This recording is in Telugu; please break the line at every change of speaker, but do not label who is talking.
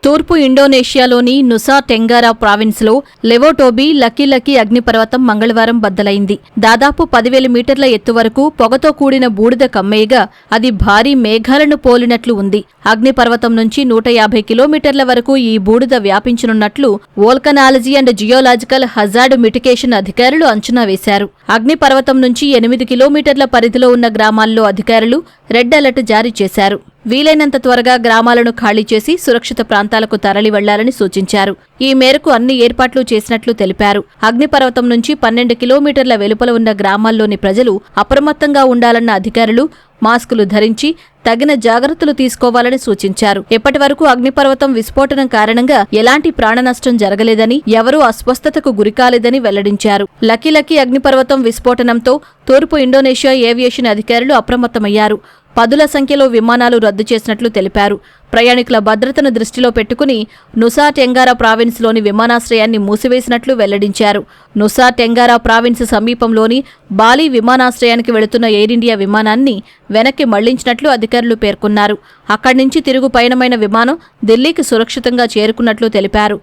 తూర్పు ఇండోనేషియాలోని నుసా టెంగారా ప్రావిన్స్లో లెవోటోబి లకీ అగ్నిపర్వతం మంగళవారం బద్దలైంది. దాదాపు 10,000 మీటర్ల ఎత్తు వరకు పొగతో కూడిన బూడిద కమ్మేయగా అది భారీ మేఘాలను పోలినట్లు ఉంది. అగ్నిపర్వతం నుంచి 150 కిలోమీటర్ల వరకు ఈ బూడిద వ్యాపించనున్నట్లు volcanology and geological hazard mitigation అధికారులు అంచనా వేశారు. అగ్నిపర్వతం నుంచి 8 కిలోమీటర్ల పరిధిలో ఉన్న గ్రామాల్లో అధికారులు రెడ్ అలర్ట్ జారీ చేశారు. వీలైనంత త్వరగా గ్రామాలను ఖాళీ చేసి సురక్షిత ప్రాంతాలకు తరలి వెళ్లాలని సూచించారు. ఈ మేరకు అన్ని ఏర్పాట్లు చేసినట్లు తెలిపారు. అగ్నిపర్వతం నుంచి 12 కిలోమీటర్ల వెలుపల ఉన్న గ్రామాల్లోని ప్రజలు అప్రమత్తంగా ఉండాలన్న అధికారులు మాస్కులు ధరించి తగిన జాగ్రత్తలు తీసుకోవాలని సూచించారు. ఇప్పటివరకు అగ్నిపర్వతం విస్ఫోటనం కారణంగా ఎలాంటి ప్రాణనష్టం జరగలేదని, ఎవరూ అస్వస్థతకు గురికాలేదని వెల్లడించారు. లకీ అగ్నిపర్వతం విస్ఫోటనంతో తూర్పు ఇండోనేషియా ఏవియేషన్ అధికారులు అప్రమత్తమయ్యారు. 10ల సంఖ్యలో విమానాలు రద్దు చేసినట్లు తెలిపారు. ప్రయాణికుల భద్రతను దృష్టిలో పెట్టుకుని నుసా టెంగారా ప్రావిన్స్లోని విమానాశ్రయాన్ని మూసివేసినట్లు వెల్లడించారు. నుసా టెంగారా ప్రావిన్స్ సమీపంలోని బాలి విమానాశ్రయానికి వెళుతున్న ఎయిర్ ఇండియా విమానాన్ని వెనక్కి మళ్లించినట్లు అధికారులు పేర్కొన్నారు. అక్కడి నుంచి తిరుగు పయనమైన విమానం ఢిల్లీకి సురక్షితంగా చేరుకున్నట్లు తెలిపారు.